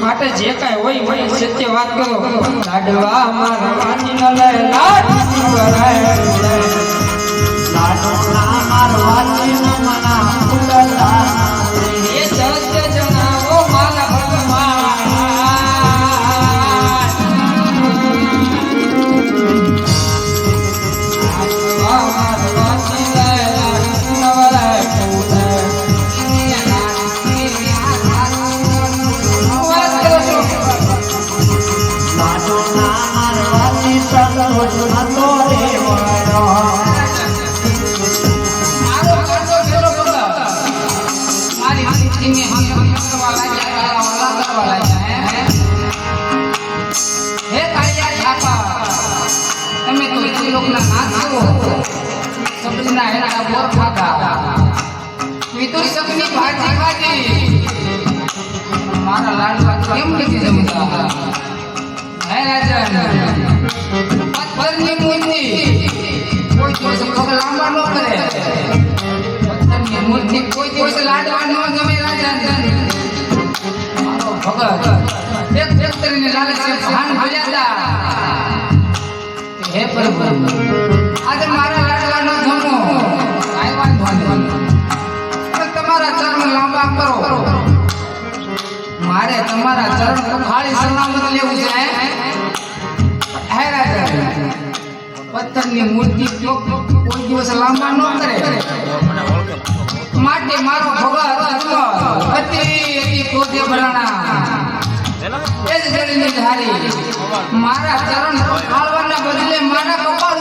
માટે જે કાંઈ હોય મને સત્ય વાત કરો. લાડવા મારા વાંચી ન લે લાડ લાડવા મારા વાંચી ન મના ફૂલલા એ સત્ય જણાવો મારા ભગવાન. મારા લાડવા કેમ નથી જમતા? હે રાજા પથ્થરની મૂર્તિ કોઈ દિવસ પગ લાંબા ન કરે. પથ્થરની મૂર્તિ કોઈ દિવસ લાડવા ન ગમે રાજા. મારો ભગત એક કરીને લાલચે ભાન ભર્યા હે પ્રભુ આજે મારા લાડવા ન જમો કાંઈ વાંધો નહીં. તમારા ચરણ લાંબા કરો. મારે તમારા ચરણ ખાલી સલામત લેવું છે. હે રાજા પથ્થરની મૂર્તિ કોઈ દિવસ લાંબા ન કરે. માટે મારો ભગત અતિ ક્રોધે ભરાણા એ જ જળની ધારી મારા ચરણ ખાળવાના બદલે મારા કપાળ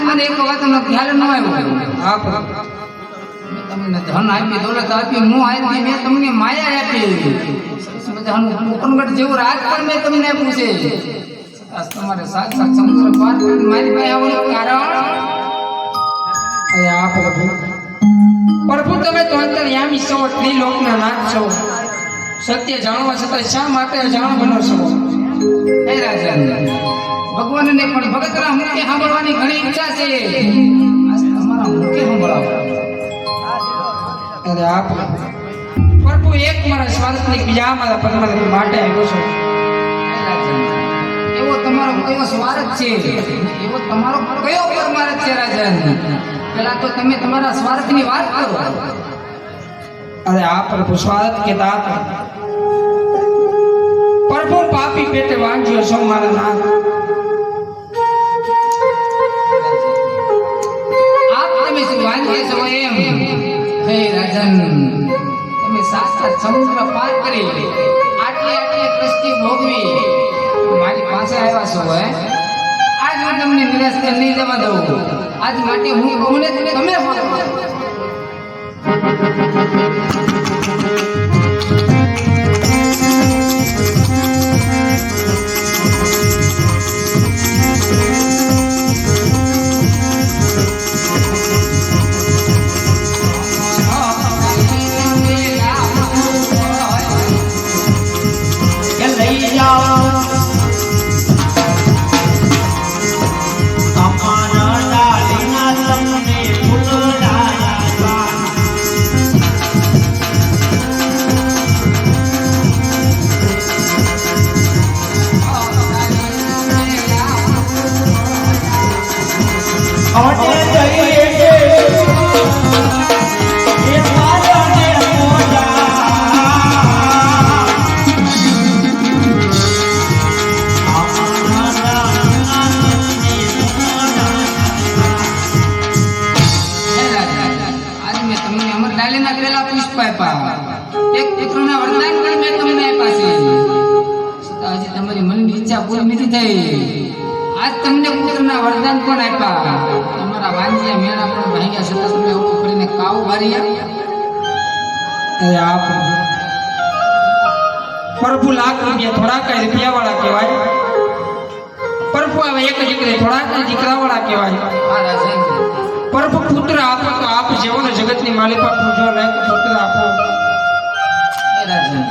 ઉપર એક વાતનો ખ્યાલ ન આવ્યો. તમને ધન આપી દોલત આપી હું આપી મેં તમને માયા આપી કોકણગઢ જેવું રાજ પણ મેં તમને આપ્યું છે. તમારે સાક્ષાત સમુદ્ર પાર મારી પાસે આવવાનું કારણ આ પ્રભુ પ્રભુ તમે તો અંતર્યામી છો, ત્રિલોકના નાથ છો. સત્ય જાણવા છતાં શા માટે જાણ બનો છો? હે રાજા ભગવાનને પણ ભગતના મુખે સાંભળવાની ઘણી ઈચ્છા છે. તમારા મુખે સાંભળાવો. અરે આપ પ્રભુ એક મારા સ્વાર્થની બીજા મારા પરમાત્મા માટે આવ્યો છો. એવો તમારો કયો સ્વાર્થ છે? એવો તમારો કયો પરમાર્થ છે રાજા? પેલા તો તમે તમારા સ્વાર્થની વાત કરો. અરે આ પ્રભુ સ્વાર્થ કે દાત પ્રભુ પાપી પેટે વાંચ્યો છો મારા નાથ. હે રાજન તમે સાક્ષાત સમુદ્ર પાર કરી આટલી કષ્ટી ભોગવી મારી પાસે આવ્યા છો. આજ હું તમને નિરાશ નહીં જવા દઉં. આજ માટે હું કહું ને તમે આપ્યા. એક પુત્રના વરદાન કરી મેં તમને આપ્યા છે. છતાં હજી તમારી મનની ઈચ્છા પૂરી નથી થઈ. આજ તમને પુત્રના વરદાન પણ આપ્યા. તમારા વાંજિયા મેણા પણ ભાંગ્યા છતાં તમે એવું કરીને કાવ વાર્યા. અરે આ પ્રભુ લાખ રૂપિયા થોડા કઈ રૂપિયા વાળા કહેવાય. પ્રભુ આવે એક દીકરી થોડા કઈ દીકરા વાળા કહેવાય. આ રાજન પ્રભુ પુત્ર આપો તો આપ જેવો ને જગતની માલિકા પૂજો લાયક પુત્ર આપો. એ રાજન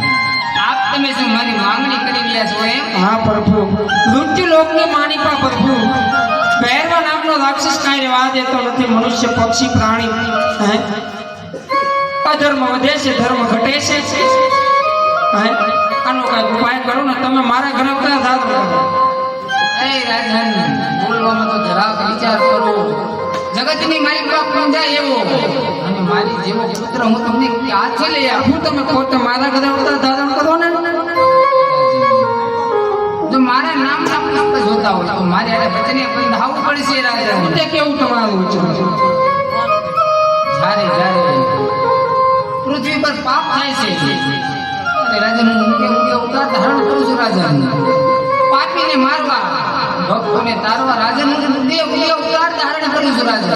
આપ તમે શું મારી માંગણી કરી ગયા છો એમ? હા પ્રભુ, મૃત્યુ લોકની માલિકા પ્રભુ. ભૈરવા નામનો રાક્ષસ કાંઈ રહેવા દેતો નથી. મનુષ્ય પક્ષી પ્રાણી હે અધર્મ વધે છે, ધર્મ ઘટે છે. હે આનો કાંઈ ઉપાય કરો ને તમે. મારા ઘરે બધા ધારો કરો. એ રાજન બોલવામાં તો જરાક વિચાર કરો. જગતની માલિકા પૂંજાય એવો અને મારી જેવો પુત્ર હું તમને ક્યાંથી લઈ આવું? હું તમે કહો તો મારા ઘરે બધા ધારણ કરો ને. જો મારા નામના પુષ્પ જોતા હોય તો મારે આને વચને બંધાવવું પડશે રાજન. તે કેવું તમારું વિચાર? જ્યારે જ્યારે પૃથ્વી પર પાપ થાય છે ત્યારે રાજન હું ઊંઘે ઊંઘે અવતાર ધારણ કરું છું રાજન. પાપીને મારવા ભક્તોને તારવા રાજન હું ઊંઘે ઊંઘે અવતાર ધારણ કરું છું રાજન.